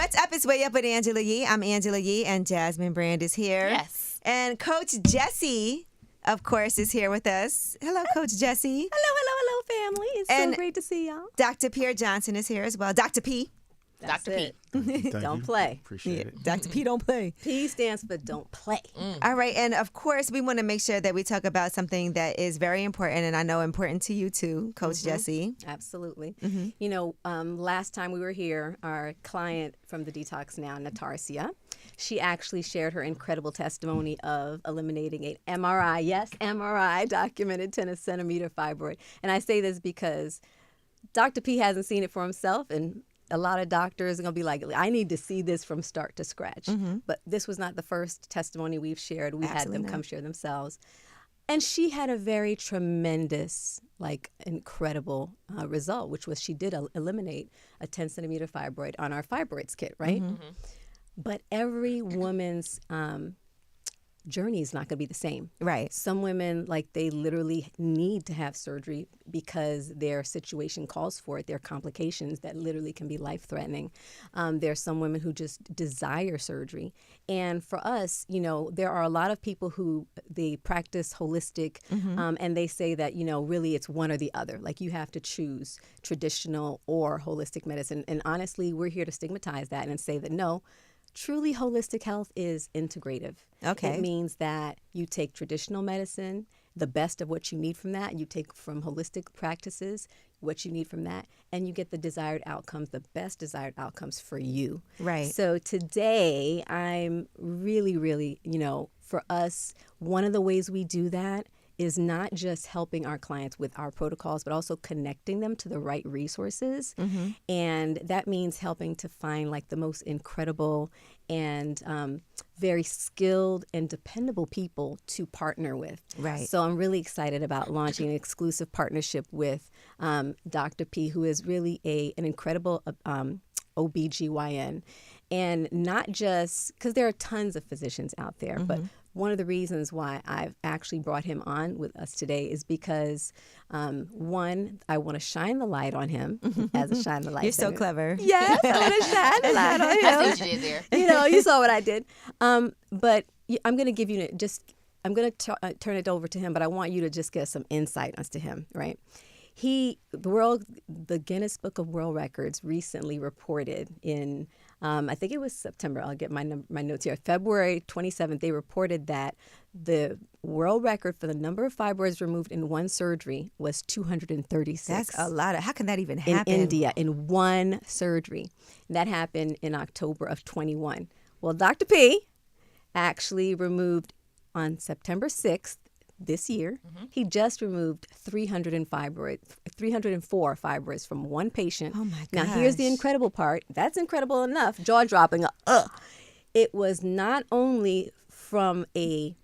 What's up? It's Way Up with Angela Yee. I'm Angela Yee, and Jasmine Brand is here. Yes. And Coach Gessie, of course, is here with us. Hello, Coach Gessie. Hello, family. It's so great to see y'all. Dr. Pierre Johnson is here as well. Dr. P. Dr. P. Don't play. Appreciate it. Dr. P don't play. P stands for don't play. All right. And of course, we want to make sure that we talk about something that is very important, and I know important to you too, Coach Gessie. Absolutely. You know, last time we were here, our client from the Detox Now, Natarcia, she actually shared her incredible testimony of eliminating an MRI, yes, MRI, documented 10 centimeter fibroid. And I say this because Dr. P hasn't seen it for himself, and a lot of doctors are going to be like, I need to see this from start to scratch. But this was not the first testimony we've shared. We had them come share themselves. And she had a very tremendous, incredible result, which was she did eliminate a 10 centimeter fibroid on our fibroids kit, right? But every woman's journey is not going to be the same. Right. Some women, they literally need to have surgery because their situation calls for it. There are complications that literally can be life-threatening. There are some women who just desire surgery. And for us, there are a lot of people who they practice holistic, and they say that, really it's one or the other. Like you have to choose traditional or holistic medicine. And honestly, we're here to stigmatize that and say that no, truly holistic health is integrative. Okay. It means that you take traditional medicine, the best of what you need from that, you take from holistic practices what you need from that, and you get the desired outcomes, the best desired outcomes for you. Right. So today, I'm really, for us, one of the ways we do that is not just helping our clients with our protocols, but also connecting them to the right resources. And that means helping to find the most incredible and very skilled and dependable people to partner with. Right. So I'm really excited about launching an exclusive partnership with Dr. P, who is really an incredible OBGYN. And not just, because there are tons of physicians out there, but one of the reasons why I've actually brought him on with us today is because, one, I want to shine the light on him as a shine the light. You're so clever. Yes, I want to shine the light on him. I see what you did there. You saw what I did. But I'm going to give you I'm going to turn it over to him, but I want you to just get some insight as to him, right? The Guinness Book of World Records recently reported in, I think it was September, I'll get my notes here, February 27th, they reported that the world record for the number of fibroids removed in one surgery was 236. That's a lot. How can that even happen? In India, in one surgery. That happened in October of 21. Well, Dr. P actually removed on September 6th, this year, he just removed 304 fibroids from one patient. Oh my gosh. Now, here's the incredible part. That's incredible enough. Jaw-dropping. It was not only from the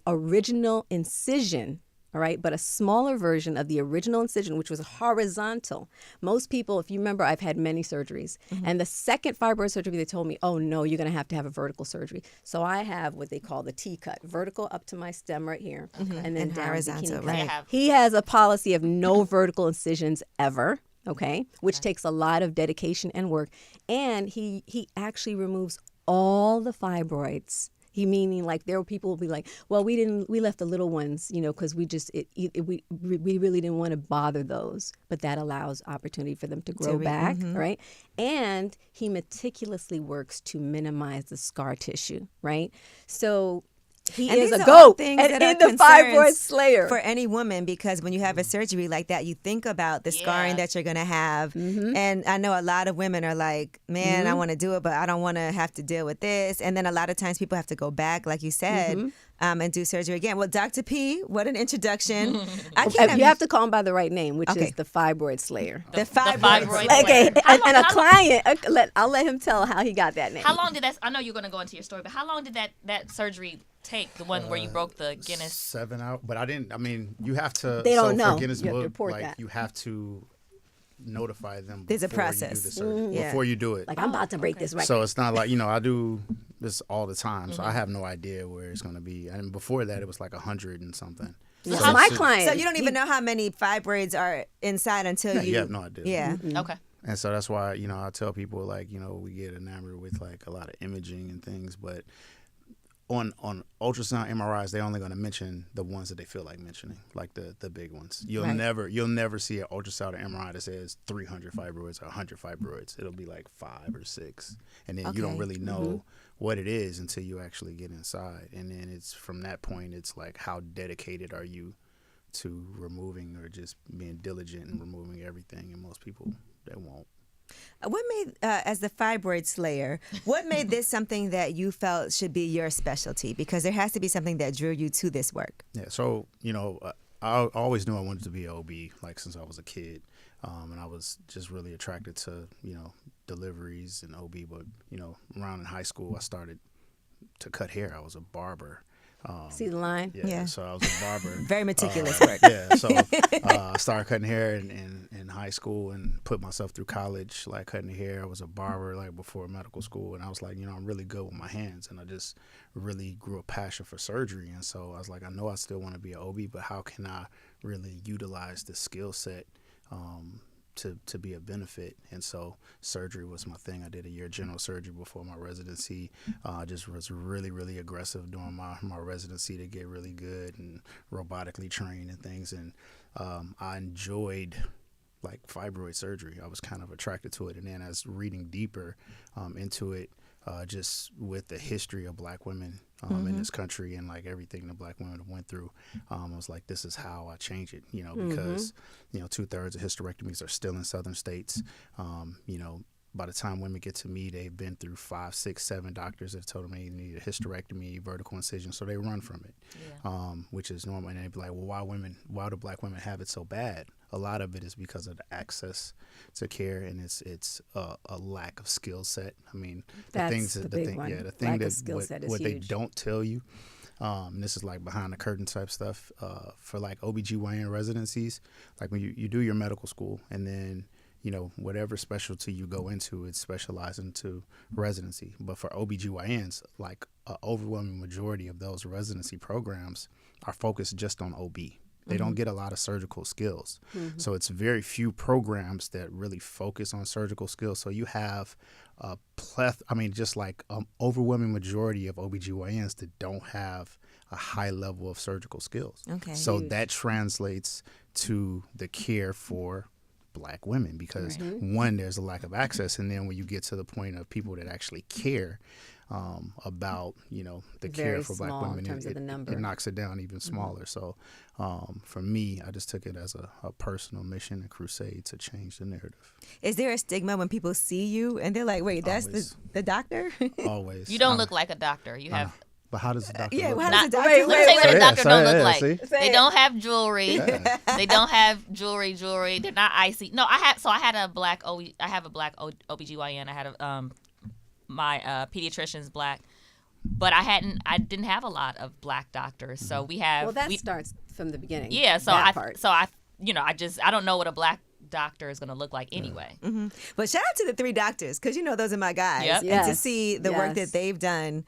original incision, all right, but a smaller version of the original incision, which was horizontal. Most people, if you remember, I've had many surgeries. And the second fibroid surgery, they told me, oh, no, you're going to have a vertical surgery. So I have what they call the T-cut, vertical up to my stem right here, and then down horizontal, bikini right. cut. He has a policy of no vertical incisions ever. Okay, which takes a lot of dedication and work. And he actually removes all the fibroids. Meaning there were people who be like, well, we left the little ones, because we really didn't want to bother those. But that allows opportunity for them to grow back, right? And he meticulously works to minimize the scar tissue, right? So he is a goat in the fibroid slayer. For any woman, because when you have a surgery like that, you think about the scarring that you're going to have. And I know a lot of women are like, man, I want to do it, but I don't want to have to deal with this. And then a lot of times people have to go back, like you said, and do surgery again. Well, Dr. P, what an introduction. You have to call him by the right name, which is the fibroid slayer. The fibroid slayer. Okay, and a client, I'll let him tell how he got that name. How long did that, I know you're going to go into your story, but how long did that surgery take, the one where you broke the Guinness? 7 hours. But you have to. They don't know. For Guinness You have to Book, report that. you have to notify them. There's a before you do process. the surgery, before you do it. I'm about to break this record. So it's not like, I do this all the time. So I have no idea where it's going to be. And before that, it was 100 and something. So my client. So you don't even know how many fibroids are inside until you. You have no idea. Yeah. Okay. And so that's why, I tell people, like, we get enamored with like a lot of imaging and things, but on ultrasound MRIs, they're only going to mention the ones that they feel like mentioning, like the big ones. You'll never see an ultrasound or MRI that says 300 fibroids or 100 fibroids. It'll be like 5 or 6, and then you don't really know what it is until you actually get inside. And then it's from that point, it's like, how dedicated are you to removing or just being diligent and removing everything? And most people, they won't. What made, as the fibroid slayer, what made this something that you felt should be your specialty? Because there has to be something that drew you to this work. Yeah, so, I always knew I wanted to be an OB, like, since I was a kid. And I was just really attracted to, deliveries and OB. But, around in high school, I started to cut hair. I was a barber. See the line? Yeah. So I was a barber. Very meticulous work. Yeah. So I started cutting hair in high school and put myself through college, like cutting hair. I was a barber like before medical school, and I was like, I'm really good with my hands, and I just really grew a passion for surgery. And so I was like, I know I still want to be an OB, but how can I really utilize the skill set to be a benefit? And so surgery was my thing. I did a year of general surgery before my residency. Just was really, really aggressive during my residency to get really good and robotically trained and things. And I enjoyed like fibroid surgery. I was kind of attracted to it. And then as reading deeper into it, just with the history of Black women in this country and like everything that Black women went through, I was like, this is how I change it, because 2/3 of hysterectomies are still in southern states. By the time women get to me, they've been through 5, 6, 7 doctors that told them they need a hysterectomy, vertical incision, so they run from it, which is normal. And they'd be like, well, why do Black women have it so bad? A lot of it is because of the access to care, and it's a lack of skill set. I mean, the thing that what they don't tell you, and this is like behind the curtain type stuff, for like OBGYN residencies, like when you do your medical school, and then whatever specialty you go into, it's specialized into residency. But for OBGYNs, like an overwhelming majority of those residency programs are focused just on OB. They don't get a lot of surgical skills. So it's very few programs that really focus on surgical skills. So you have a overwhelming majority of OBGYNs that don't have a high level of surgical skills. Okay. So that translates to the care for Black women because, one, there's a lack of access. And then when you get to the point of people that actually care about, the care for Black women, in terms of the number. It knocks it down even smaller. So for me, I just took it as a personal mission and crusade to change the narrative. Is there a stigma when people see you and they're like, wait, that's the doctor? Always. You don't look like a doctor. You have... But how does the doctor look? How does the doctor Let me tell you what a doctor don't look like. See? They don't have jewelry. They don't have jewelry. They're not icy. No, I have a black OBGYN. I had my pediatrician's Black, but I didn't have a lot of Black doctors. So we have. Well, that starts from the beginning. Yeah. So I don't know what a Black doctor is going to look like anyway. But shout out to the 3 doctors because those are my guys. Yep. And to see the work that they've done,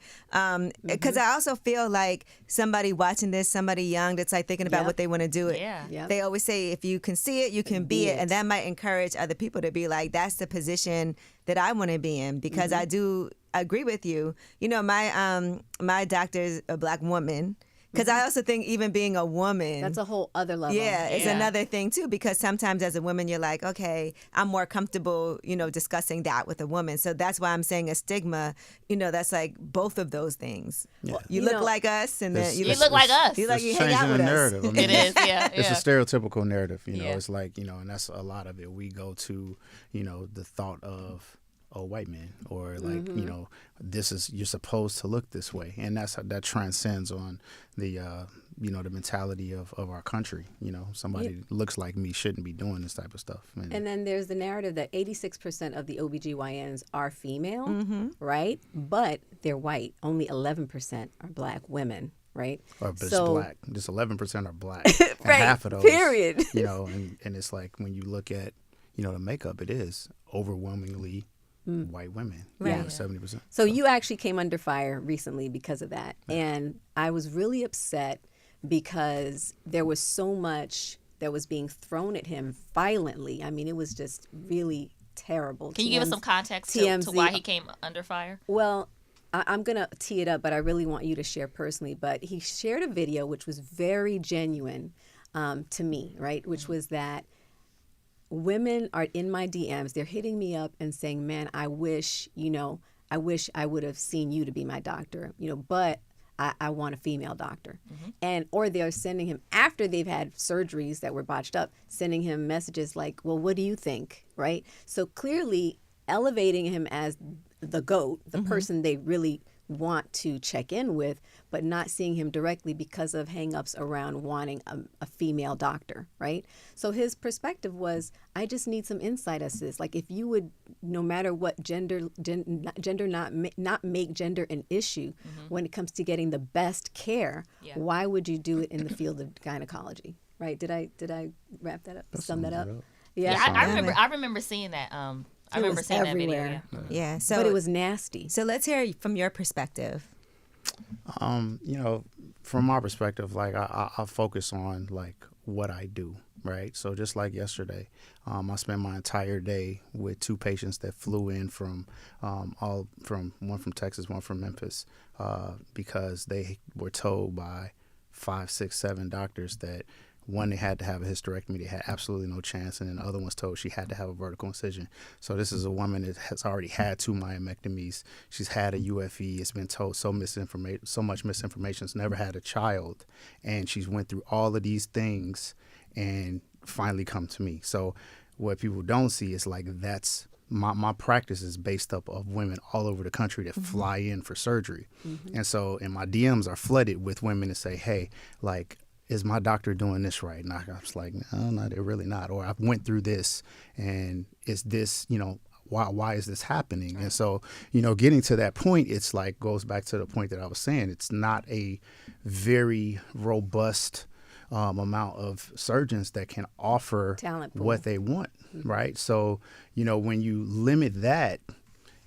because I also feel like somebody watching this, somebody young that's like thinking about what they want to do. They always say if you can see it, you can be it, and that might encourage other people to be like, that's the position that I want to be in, because I do agree with you. My doctor is a Black woman. Because I also think even being a woman, that's a whole other level. Yeah, it's another thing too. Because sometimes as a woman, you're like, okay, I'm more comfortable, discussing that with a woman. So that's why I'm saying a stigma. That's like both of those things. Yeah. You look like us, and then you look like us. You hang out with us. I mean, it is, yeah. It's a stereotypical narrative. It's like and that's a lot of it. We go to the thought of white men, or like you're supposed to look this way, and that transcends on the the mentality of our country. Somebody looks like me shouldn't be doing this type of stuff. And then there's the narrative that 86% of the OBGYNs are female, right? But they're white. Only 11% are Black women. Right, or just Black. Just 11% are Black, and half of those. Period. And it's like when you look at the makeup, it is overwhelmingly white women, 70%. So you actually came under fire recently because of that. And I was really upset because there was so much that was being thrown at him violently. I mean, it was just really terrible. Can you give us some context to TMZ. why he came under fire? Well, I'm going to tee it up, but I really want you to share personally. But he shared a video which was very genuine to me, right? Which was that women are in my DMs. They're hitting me up and saying, man, I wish I would have seen you to be my doctor, but I want a female doctor. Or they're sending him, after they've had surgeries that were botched up, sending him messages like, well, what do you think, right? So clearly elevating him as the GOAT, the person they really want to check in with, but not seeing him directly because of hangups around wanting a female doctor, right? So his perspective was, I just need some insight as to this. Like, if you would, no matter what not make gender an issue when it comes to getting the best care, why would you do it in the field of gynecology, right? Did I wrap that up? Sum that up? Yeah, I remember seeing that. I remember seeing everywhere. that video. Yeah. So, but it was nasty. So let's hear from your perspective. From my perspective, like I focus on like what I do, right? So just like yesterday, I spent my entire day with 2 patients that flew in from one from Texas, one from Memphis, because they were told by 5, 6, 7 doctors that one, they had to have a hysterectomy, they had absolutely no chance, and then the other one's told she had to have a vertical incision. So this is a woman that has already had 2 myomectomies. She's had a UFE. It's been told so much misinformation. She's never had a child, and she's went through all of these things and finally come to me. So what people don't see is like that's my practice is based up of women all over the country that fly in for surgery. And so, and my DMs are flooded with women that say, hey, like, is my doctor doing this right? And I was like, no, they're really not. Or I went through this, and is this, why is this happening? And so, getting to that point, it's like goes back to the point that I was saying. It's not a very robust amount of surgeons that can offer what they want, right? So, when you limit that,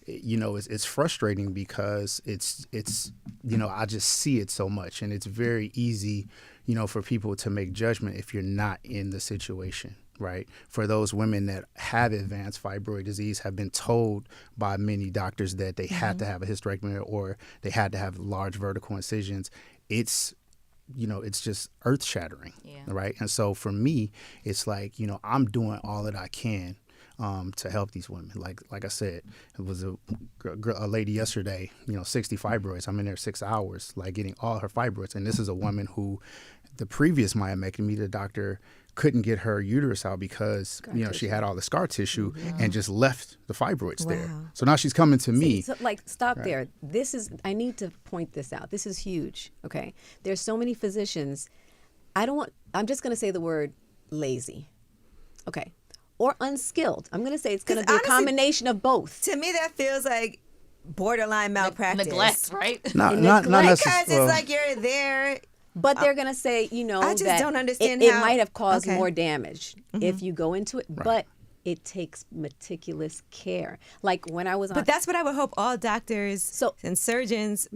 it's frustrating because it's I just see it so much, and it's very easy for people to make judgment if you're not in the situation, right? For those women that have advanced fibroid disease, have been told by many doctors that they had to have a hysterectomy or they had to have large vertical incisions, it's just earth shattering, right? And so for me, it's like, I'm doing all that I can to help these women. Like I said, it was a lady yesterday, 60 fibroids. I'm in there 6 hours, like getting all her fibroids. And this is a woman who, the previous myomectomy, the doctor couldn't get her uterus out because she had all the scar tissue and just left the fibroids there. So now she's coming to me. So, stop there. I need to point this out. This is huge. Okay, there's so many physicians. I'm just going to say the word lazy. Okay. Or unskilled. I'm going to say it's going to be a combination of both. To me, that feels like borderline malpractice. Neglect, right? Not necessarily. Because it's like you're there. But they're going to say, I just don't understand it might have caused more damage if you go into it. Right. But it takes meticulous care. Like when I was on... But that's what I would hope all doctors and surgeons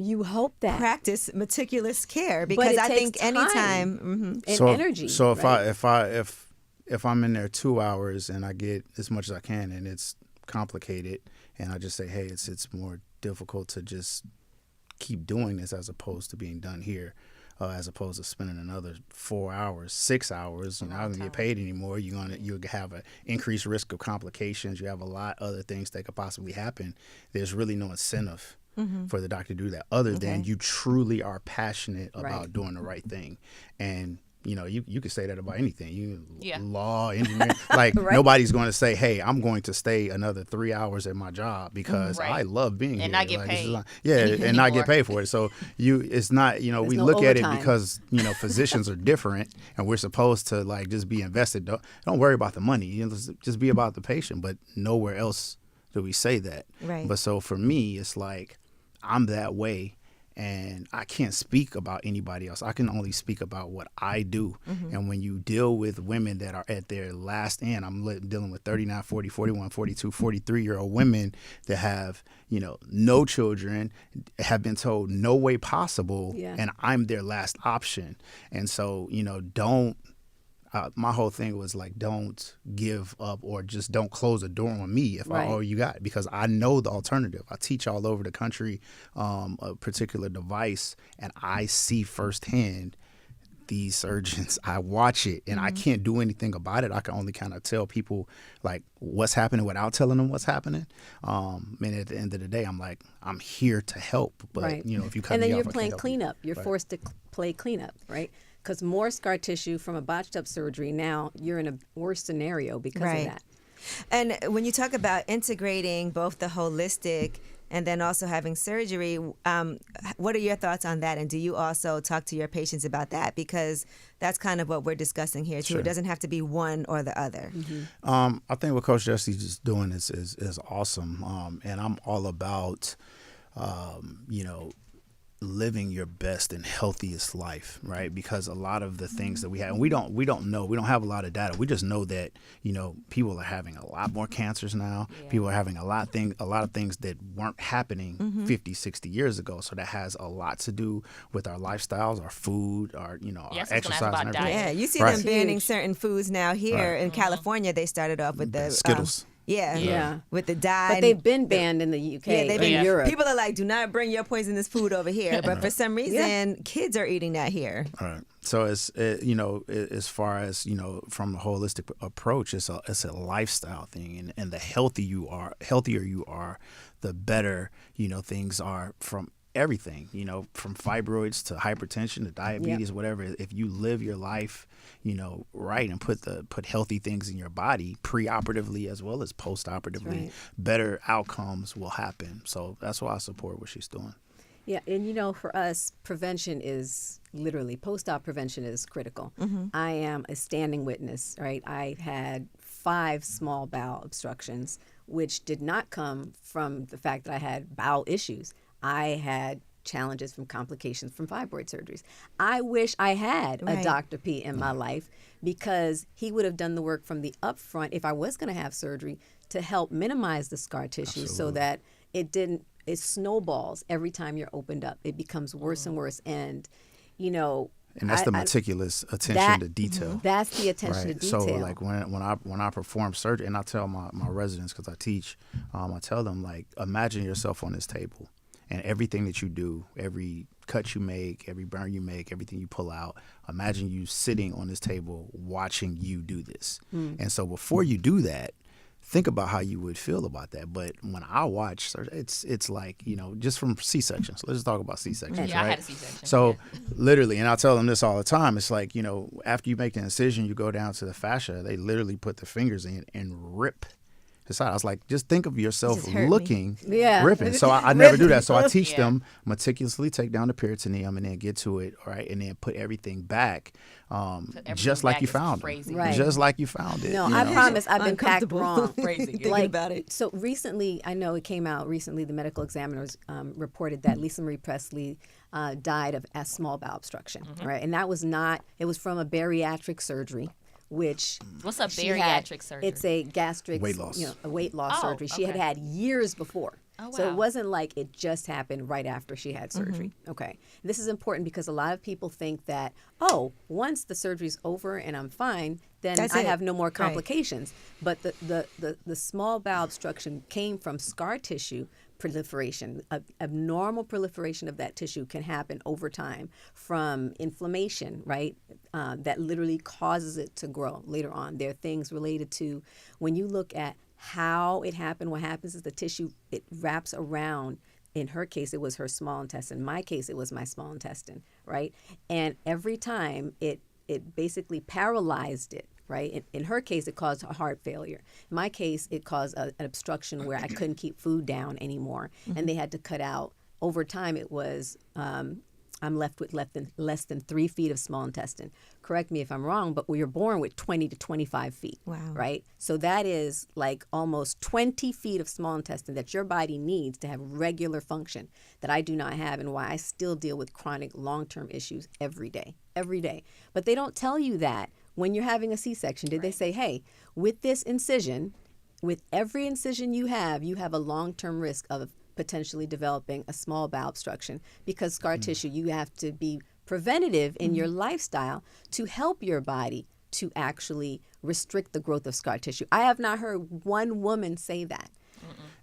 practice meticulous care, because I think anytime... and energy. So right? if I'm in there 2 hours and I get as much as I can and it's complicated, and I just say, hey, it's more difficult to just keep doing this as opposed to being done here, as opposed to spending another 4 hours, 6 hours, you're not going to get paid anymore. You'll have an increased risk of complications. You have a lot of other things that could possibly happen. There's really no incentive for the doctor to do that other than you truly are passionate about doing the right thing. And you could say that about anything. Law, engineering. Like nobody's going to say, "Hey, I'm going to stay another 3 hours at my job because I love being here and not get paid." And not get paid for it. So it's not. We look at it because physicians are different, and we're supposed to just be invested. Don't worry about the money. Just be about the patient. But nowhere else do we say that. Right. But so for me, it's like I'm that way. And I can't speak about anybody else. I can only speak about what I do. And when you deal with women that are at their last end, I'm dealing with 39, 40, 41, 42, 43-year-old women that have, no children, have been told no way possible, and I'm their last option. And so, don't my whole thing was like, don't give up or just don't close the door on me if I all you got, because I know the alternative. I teach all over the country a particular device, and I see firsthand these surgeons. I watch it, and I can't do anything about it. I can only kind of tell people like what's happening without telling them what's happening. And at the end of the day, I'm like, I'm here to help. But if you cut me off, and then you're playing cleanup. You're forced to play cleanup, right? Because more scar tissue from a botched up surgery, now you're in a worse scenario because of that. And when you talk about integrating both the holistic and then also having surgery, what are your thoughts on that? And do you also talk to your patients about that? Because that's kind of what we're discussing here too. Sure. It doesn't have to be one or the other. I think what Coach Gessie's just doing is awesome. And I'm all about, living your best and healthiest life, right? Because a lot of the things that we have, and we don't know, we don't have a lot of data. We just know that, people are having a lot more cancers now. Yeah. People are having a lot of things that weren't happening 50, 60 years ago. So that has a lot to do with our lifestyles, our food, our, our exercise and everything. Yeah, you see them banning certain foods now here in California. They started off with the Skittles. With the dye. But they've been banned in the UK, in Europe. People are like, do not bring your poisonous food over here. But for some reason, kids are eating that here. All right. So as far as from a holistic approach, it's a lifestyle thing, and the healthier you are, the better things are from everything. From fibroids to hypertension to diabetes, whatever. If you live your life right, and put healthy things in your body preoperatively as well as postoperatively, better outcomes will happen. So that's why I support what she's doing. Yeah, and for us, prevention is literally, post-op prevention is critical. I am a standing witness, right? I had 5 small bowel obstructions, which did not come from the fact that I had bowel issues. I had challenges from complications from fibroid surgeries. I wish I had a Dr. P in my life, because he would have done the work from the upfront if I was going to have surgery to help minimize the scar tissue so that it snowballs every time you're opened up. It becomes worse and worse. And, and that's the meticulous attention to detail. That's the attention to detail. So like when I perform surgery, and I tell my residents, because I teach, I tell them, like, imagine yourself on this table. And everything that you do, every cut you make, every burn you make, everything you pull out, imagine you sitting on this table watching you do this. And so before you do that, think about how you would feel about that. But when I watch, it's like, just from C-sections. Let's just talk about C-sections, right? I had a C-section. So literally, and I tell them this all the time, it's like, after you make an incision, you go down to the fascia, they literally put the fingers in and rip. I was like, just think of yourself ripping. So I never do that. So I teach them meticulously take down the peritoneum and then get to it, right? And then put everything back, just like you found it. Right. Just like you found it. No, I promise I've been packed wrong. About it. So recently, I know it came out recently, the medical examiners reported that Lisa Marie Presley died of a small bowel obstruction, right? And that was it was from a bariatric surgery. What's a bariatric surgery? It's a gastric weight loss, a weight loss surgery. She had years before. Oh, wow. So it wasn't like it just happened right after she had surgery. Okay. This is important because a lot of people think that, once the surgery's over and I'm fine, then I have no more complications. But the small bowel obstruction came from scar tissue proliferation. Abnormal proliferation of that tissue can happen over time from inflammation, right? That literally causes it to grow later on. There are things related to, when you look at how it happened, what happens is the tissue, it wraps around. In her case, it was her small intestine. In my case, it was my small intestine, right? And every time it basically paralyzed it, right? In her case, it caused a heart failure. In my case, it caused an obstruction where I couldn't keep food down anymore, and they had to cut out. Over time, it was I'm left with less than 3 feet of small intestine. Correct me if I'm wrong, but we were born with 20 to 25 feet, right? So that is like almost 20 feet of small intestine that your body needs to have regular function that I do not have, and why I still deal with chronic long-term issues every day. But they don't tell you that when you're having a C-section. Did they say, hey, with this incision, with every incision you have a long-term risk of potentially developing a small bowel obstruction, because scar tissue, you have to be preventative in your lifestyle to help your body to actually restrict the growth of scar tissue. I have not heard one woman say that.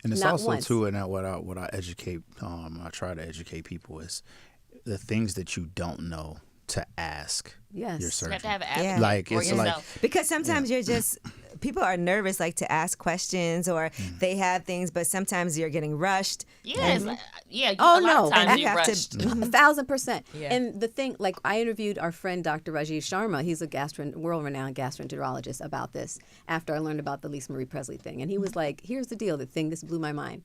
And it's Not also once. too, and what I educate, I try to educate people is the things that you don't know to ask Yes. your You surgeon. You have to have an advocate Yeah. Like for it's yourself. Because sometimes you're just people are nervous like to ask questions or they have things, but sometimes you're getting rushed. Yeah, Oh, a lot no. of And times I you have to- rushed. 1,000%. Yeah. And the thing, like I interviewed our friend Dr. Rajiv Sharma. He's a world-renowned gastroenterologist about this after I learned about the Lisa Marie Presley thing. And he was like, here's the deal, this blew my mind.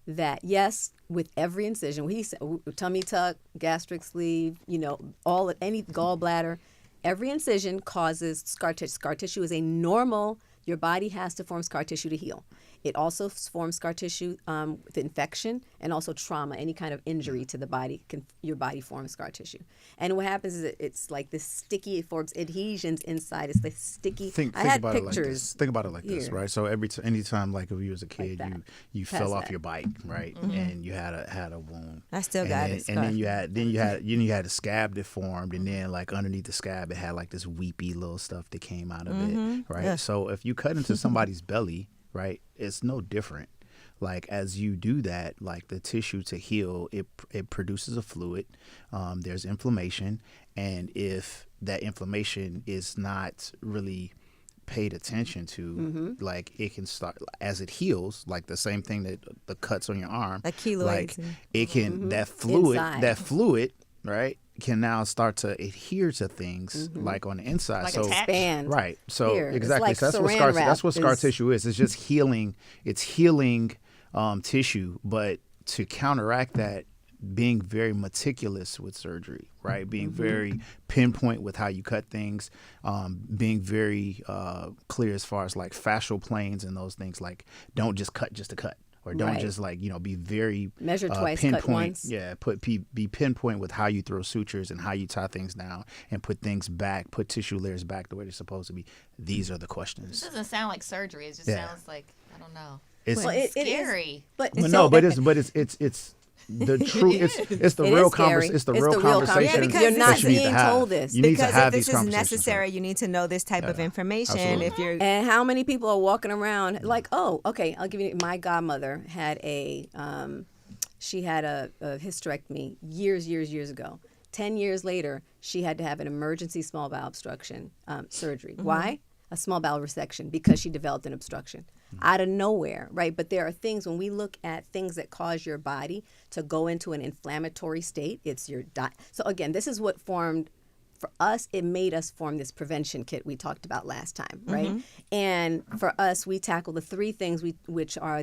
That yes, with every incision, he said tummy tuck, gastric sleeve, any gallbladder, every incision causes scar tissue. Scar tissue is a normal. Your body has to form scar tissue to heal. It also forms scar tissue with infection and also trauma. Any kind of injury to the body, your body forms scar tissue. And what happens is it's like this sticky, it forms adhesions inside. It's like sticky. Think I had about it like pictures. this. Think about it like this, here. right? So anytime, like if you was a kid, that. you Past fell off that. your bike, right? And you had a wound. I still and got then, it. And then you had a scab that formed, and then like underneath the scab, it had like this weepy little stuff that came out of it, right? Yeah. So if you cut into somebody's belly, right, it's no different. Like as you do that, like the tissue to heal, it produces a fluid. There's inflammation, and if that inflammation is not really paid attention to, like it can start as it heals, like the same thing that the cuts on your arm, Like keloids like and- it can Inside. that fluid, right, can now start to adhere to things like on the inside. Like so attach. Expand. right, so Here, it's exactly, like so that's what saran wrap that's what scar is- tissue is. It's just healing. It's healing tissue, but to counteract that, being very meticulous with surgery, right? Being very pinpoint with how you cut things, being very clear as far as like fascial planes and those things. Like, don't just cut just to cut, or don't Right. just like be very Measure twice, cut pinpoint. once. Yeah, be pinpoint with how you throw sutures and how you tie things down and put things back, put tissue layers back the way they're supposed to be. These are the It questions. doesn't sound like surgery. It just Yeah. sounds like, I don't know. It's Well, it is- Scary. but Well, so- no, but it's the true. It's the It real is scary. It's the It's real the real conversation. conversation. because You're not that you need to being have. told this. You need Because to have if these this is conversations. necessary, you need to know this type of information. absolutely. If you're And how many people are walking around like, oh, okay, I'll give you. My godmother had she had a hysterectomy years ago. 10 years later, she had to have an emergency small bowel obstruction surgery. Why? A small bowel resection, because she developed an obstruction out of nowhere, right? But there are things, when we look at things that cause your body to go into an inflammatory state, it's your diet. So again, this is what formed, for us, it made us form this prevention kit we talked about last time, right? And for us, we tackle the three things which are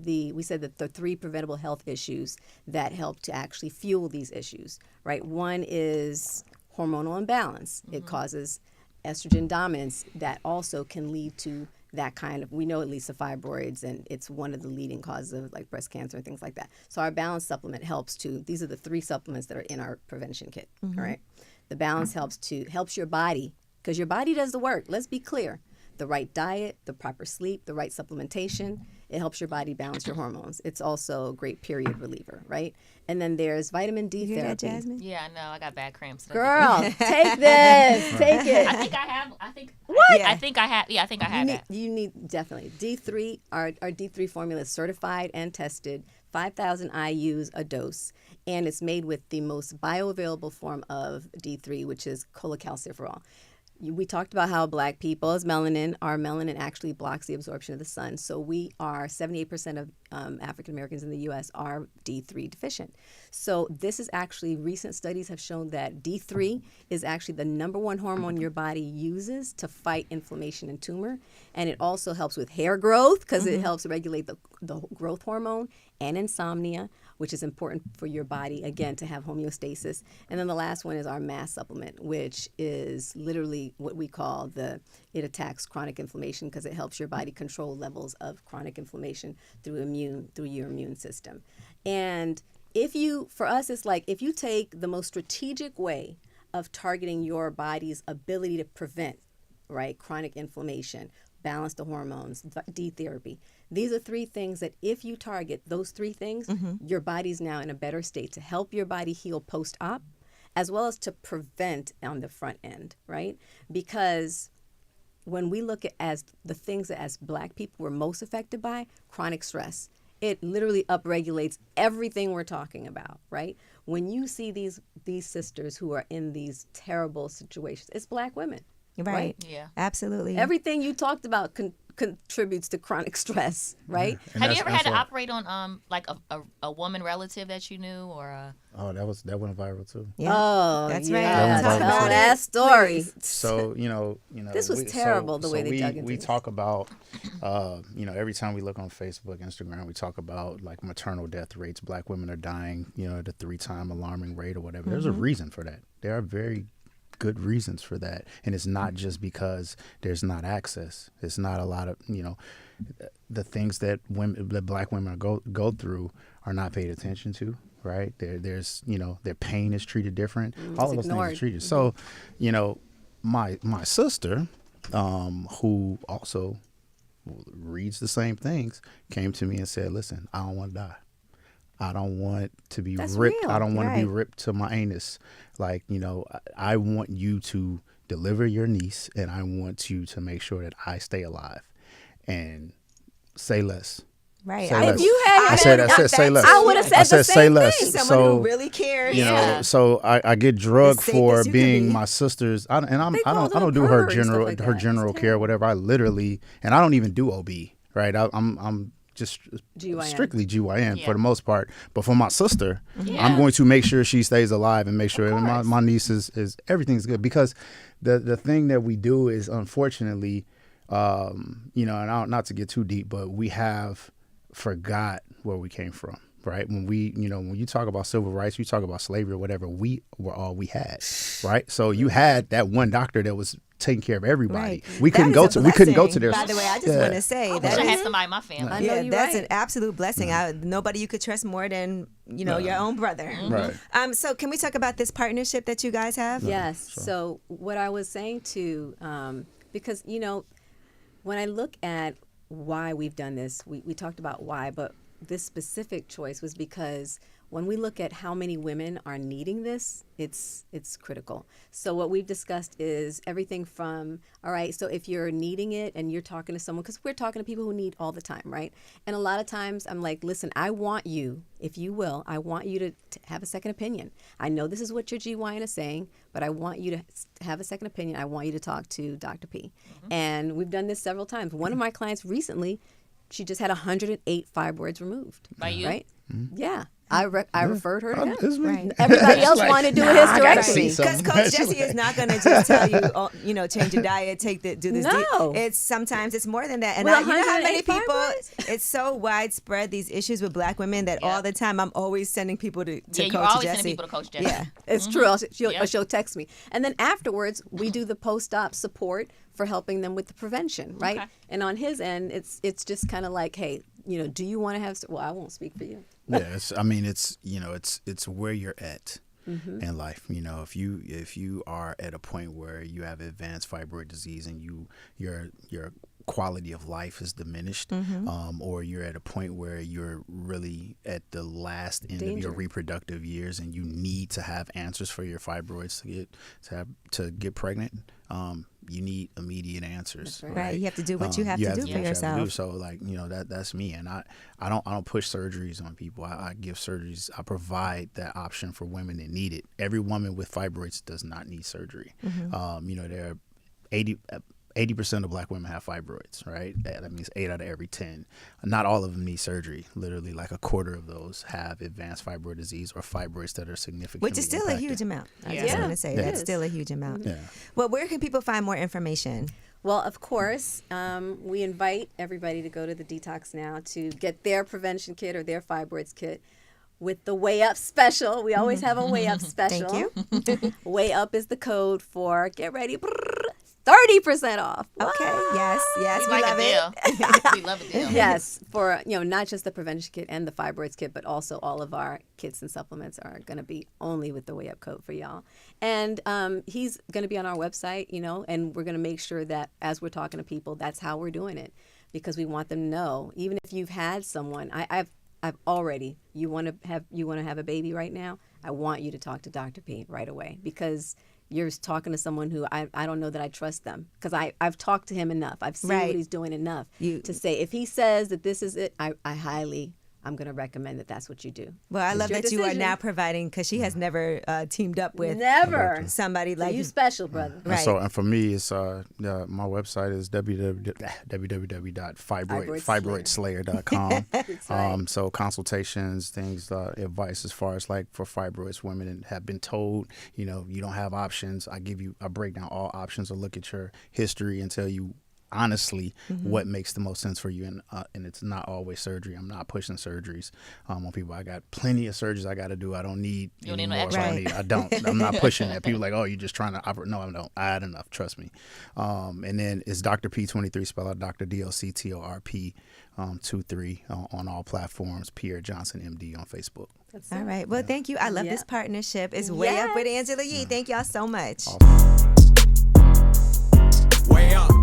we said that the three preventable health issues that help to actually fuel these issues, right? One is hormonal imbalance. It causes estrogen dominance that also can lead to that kind of, we know it leads to fibroids, and it's one of the leading causes of like breast cancer and things like that. So our balance supplement helps these are the three supplements that are in our prevention kit, all right? The balance helps your body, because your body does the work. Let's be clear. The right diet, the proper sleep, the right supplementation, it helps your body balance your hormones. It's also a great period reliever, right? And then there's vitamin D you hear that, therapy. Jasmine? Yeah, I know. I got bad cramps. Girl, take this. Take it. I think I have. What? I think I have. Yeah, I think I have that. You need definitely D3. Our D3 formula is certified and tested, 5,000 IUs a dose, and it's made with the most bioavailable form of D3, which is cholecalciferol. We talked about how Black people, as melanin, our melanin actually blocks the absorption of the sun. So 78% of African Americans in the U.S. are D3 deficient. So this is actually, recent studies have shown that D3 is actually the number one hormone your body uses to fight inflammation and tumor. And it also helps with hair growth, because it helps regulate the growth hormone, and insomnia, which is important for your body, again, to have homeostasis. And then the last one is our MASS supplement, which is literally what we call it attacks chronic inflammation, because it helps your body control levels of chronic inflammation through your immune system. And for us, it's like, if you take the most strategic way of targeting your body's ability to prevent, right, chronic inflammation, balance the hormones, D therapy. These are three things that if you target those three things, your body's now in a better state to help your body heal post-op, as well as to prevent on the front end, right? Because when we look at as the things that as Black people we're most affected by, chronic stress, it literally upregulates everything we're talking about, right? When you see these sisters who are in these terrible situations, it's Black women. Right? Yeah. Absolutely. Everything you talked about contributes to chronic stress, right? Yeah. Have you ever had to operate on like a woman relative that you knew or a... Oh, that went viral too. Yeah. Oh, that's yeah. right. Talk Tell about that story. So This was terrible the way they dug into we this. talk about every time we look on Facebook, Instagram, we talk about like maternal death rates. Black women are dying, at a 3-time alarming rate or whatever. There's a reason for that. There are very good reasons for that, and it's not just because there's not access. It's not a lot of the things that Black women go through are not paid attention to. Right there's their pain is treated different. All of those things are treated. So my sister who also reads the same things came to me and said, listen, I don't want to die. I don't want to be That's ripped. real. I don't want to be Right. ripped to my anus. Like, I want you to deliver your niece, and I want you to make sure that I stay alive and say less. Right. Say less. If you had I said say less. I would have said I the said same say less. thing. Someone So, who really cares. so I get drugged As safe for as you can being be. my sister's. I called don't them do her pervert and stuff general like her that. general It's care, terrible. whatever. I literally, and I don't even do OB. Right. I'm just GYN. strictly GYN Yeah. for the most part. But for my sister, Yeah. I'm going to make sure she stays alive and make sure Of my, course. my niece is everything's good, because the thing that we do is, unfortunately, and not to get too deep, but we have forgot where we came from. Right. When when you talk about civil rights, you talk about slavery or whatever, we were all we had. Right. So you had that one doctor that was taking care of everybody. Right. We That couldn't is go a to their. blessing. By the way, I just Yeah. want to say I wish that I had is, somebody in my family. I know you're that's right. an absolute blessing. Nobody you could trust more than your own brother. Right. So can we talk about this partnership that you guys have? Yes. So what I was saying to, because, when I look at why we've done this, we talked about why, but this specific choice was because when we look at how many women are needing this, it's critical. So what we've discussed is everything from, all right, so if you're needing it and you're talking to someone, because we're talking to people who need all the time, right? And a lot of times I'm like, listen, I want you, if you will, I want you to have a second opinion. I know this is what your GYN is saying, but I want you to have a second opinion. I want you to talk to Dr. P. And we've done this several times. One of my clients recently, she just had 108 fibroids removed. By you? Right? Yeah. I referred her to him. It's Right. Everybody else wanted to do a I gotta see hysterectomy. some. Because Coach Gessie is not going to just tell you, change your diet, do this. No. It's sometimes it's more than that. And With you know how many 108 people? fibroids? It's so widespread, these issues with Black women, that all the time I'm always sending people to Yeah, Coach you're always Gessie. sending people to Coach Gessie. Yeah. It's true. Yep. She'll text me. And then afterwards, we do the post-op support for helping them with the prevention, right? Okay. And on his end, it's just kind of like, hey, do you want to have? Well, I won't speak for you. Yeah, it's where you're at in life. If you are at a point where you have advanced fibroid disease and your quality of life is diminished, or you're at a point where you're really at the last end of your Danger. reproductive years and you need to have answers for your fibroids to get pregnant, you need immediate answers. That's Right. You have to do what you have to do for what you have to yourself. do. So that's me, and I don't push surgeries on people. I give surgeries. I provide that option for women that need it. Every woman with fibroids does not need surgery. There are 80% of Black women have fibroids, right? That means 8 out of every 10. Not all of them need surgery. Literally, like a quarter of those have advanced fibroid disease or fibroids that are significantly Which is still impacted. a huge amount. I Yeah. just Yeah, want to say it that's is. still a huge amount. Yeah. Well, where can people find more information? Well, of course, we invite everybody to go to the Detox Now to get their prevention kit or their fibroids kit with the Way Up special. We always have a Way Up special. Thank you. Way Up is the code for, get ready, 30% off. Okay. Yes. Yes. We We like love a it. deal. We love a deal. Yes, for not just the prevention kit and the fibroids kit, but also all of our kits and supplements are going to be only with the Way Up code for y'all. And he's going to be on our website, and we're going to make sure that as we're talking to people, that's how we're doing it, because we want them to know. Even if you've had someone, I've already, you want to have a baby right now, I want you to talk to Dr. P right away, because you're talking to someone who I don't know that I trust them, because I've talked to him enough. I've seen what he's doing enough to say, if he says that this is it, I'm going to recommend that that's what you do. Well, I love that you are now providing, because she has never teamed up with somebody like you. Special, brother. Right. And for me, it's my website is www.fibroidslayer.com. Right. So consultations, things, advice as far as like for fibroids, women that have been told, you don't have options. I break down all options, or look at your history and tell you honestly what makes the most sense for you, and it's not always surgery. I'm not pushing surgeries on people. I got plenty of surgeries I got to do. I don't need any more. I'm not pushing that. People like, oh, you're just trying to operate. No, I don't. I had enough. Trust me. And then it's Dr. P23, spell out Dr. DLCTORP 23 on all platforms. Pierre Johnson MD on Facebook. All right. Well, thank you. I love this partnership. It's Way Up with Angela Yee. Thank y'all so much. Way up.